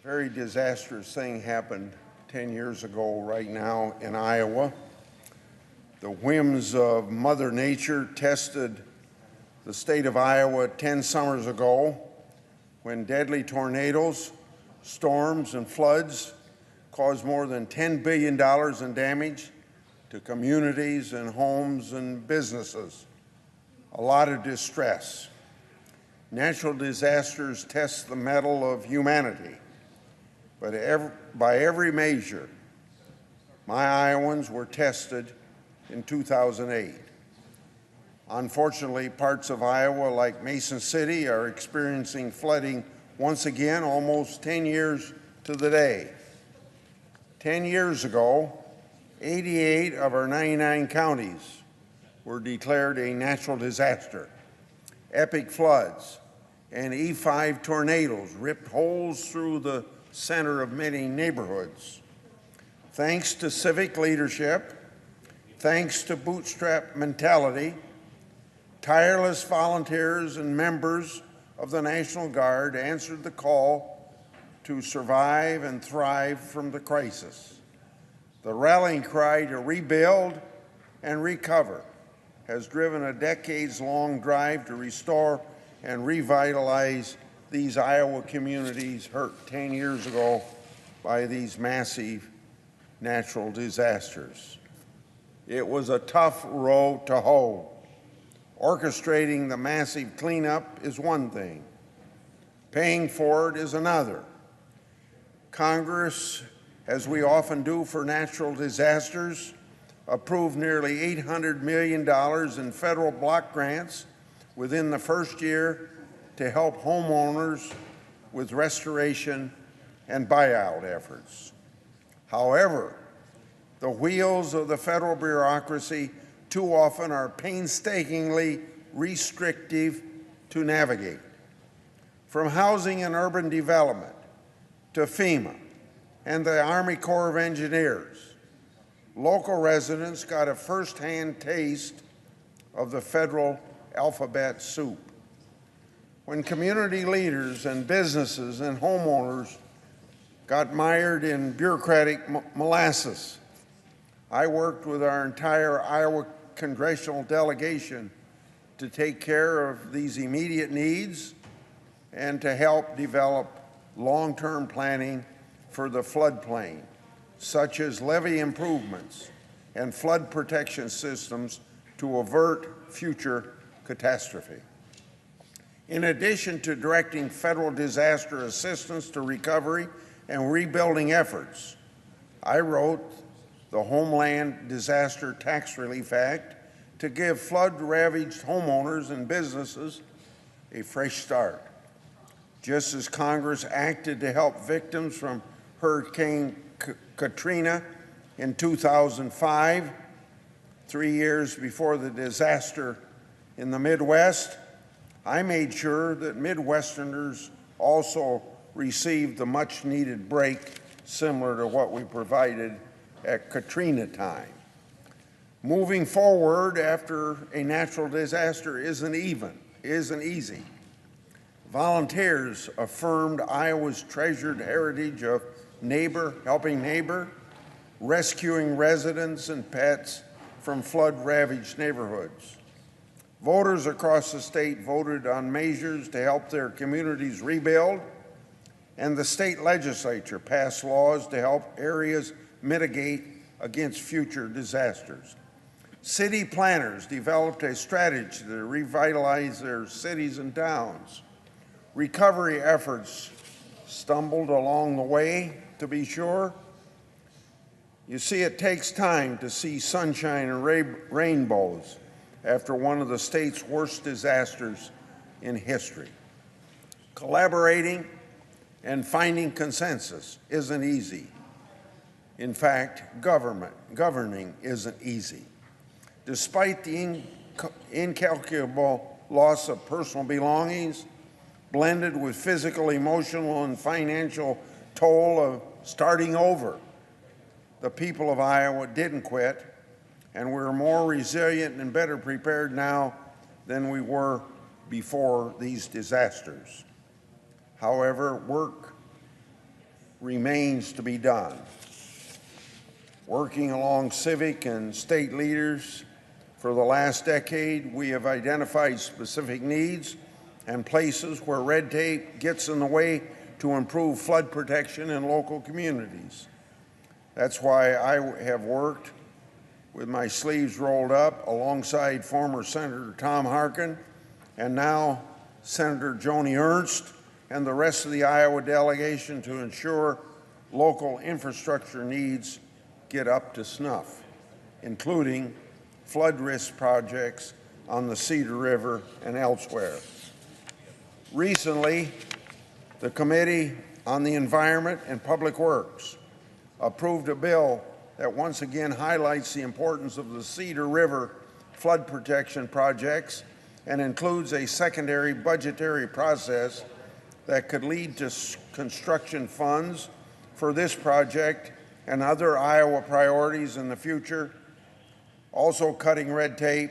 Very disastrous thing happened 10 years ago right now in Iowa. The whims of Mother Nature tested the state of Iowa 10 summers ago when deadly tornadoes, storms, and floods caused more than $10 billion in damage to communities and homes and businesses. A lot of distress. Natural disasters test the mettle of humanity. But by every measure, my Iowans were tested in 2008. Unfortunately, parts of Iowa, like Mason City, are experiencing flooding once again, almost 10 years to the day. 10 years ago, 88 of our 99 counties were declared a natural disaster. Epic floods and E5 tornadoes ripped holes through the center of many neighborhoods. Thanks to civic leadership, thanks to bootstrap mentality, tireless volunteers and members of the National Guard answered the call to survive and thrive from the crisis. The rallying cry to rebuild and recover has driven a decades-long drive to restore and revitalize these Iowa communities hurt 10 years ago by these massive natural disasters. It was a tough row to hoe. Orchestrating the massive cleanup is one thing. Paying for it is another. Congress, as we often do for natural disasters, approved nearly $800 million in federal block grants within the first year to help homeowners with restoration and buyout efforts. However, the wheels of the federal bureaucracy too often are painstakingly restrictive to navigate. From housing and urban development to FEMA and the Army Corps of Engineers, local residents got a firsthand taste of the federal alphabet soup. When community leaders and businesses and homeowners got mired in bureaucratic molasses, I worked with our entire Iowa congressional delegation to take care of these immediate needs and to help develop long-term planning for the floodplain, such as levee improvements and flood protection systems to avert future catastrophe. In addition to directing federal disaster assistance to recovery and rebuilding efforts, I wrote the Homeland Disaster Tax Relief Act to give flood-ravaged homeowners and businesses a fresh start. Just as Congress acted to help victims from Hurricane Katrina in 2005, 3 years before the disaster in the Midwest, I made sure that Midwesterners also received the much-needed break similar to what we provided at Katrina time. Moving forward after a natural disaster isn't easy. Volunteers affirmed Iowa's treasured heritage of helping neighbor, rescuing residents and pets from flood-ravaged neighborhoods. Voters across the state voted on measures to help their communities rebuild, and the state legislature passed laws to help areas mitigate against future disasters. City planners developed a strategy to revitalize their cities and towns. Recovery efforts stumbled along the way, to be sure. You see, it takes time to see sunshine and rainbows after one of the state's worst disasters in history. Collaborating and finding consensus isn't easy. In fact, governing isn't easy. Despite the incalculable loss of personal belongings, blended with physical, emotional, and financial toll of starting over, the people of Iowa didn't quit, and we're more resilient and better prepared now than we were before these disasters. However, work remains to be done. Working along civic and state leaders for the last decade, we have identified specific needs and places where red tape gets in the way to improve flood protection in local communities. That's why I have worked with my sleeves rolled up alongside former Senator Tom Harkin and now Senator Joni Ernst and the rest of the Iowa delegation to ensure local infrastructure needs get up to snuff, including flood risk projects on the Cedar River and elsewhere. Recently, the Committee on the Environment and Public Works approved a bill that once again highlights the importance of the Cedar River flood protection projects and includes a secondary budgetary process that could lead to construction funds for this project and other Iowa priorities in the future, also cutting red tape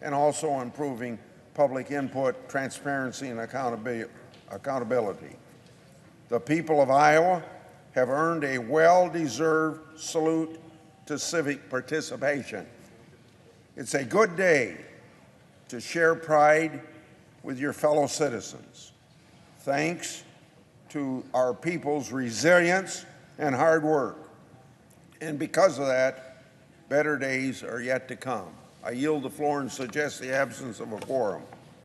and also improving public input, transparency, and accountability. The people of Iowa have earned a well-deserved salute to civic participation. It's a good day to share pride with your fellow citizens. Thanks to our people's resilience and hard work. And because of that, better days are yet to come. I yield the floor and suggest the absence of a quorum.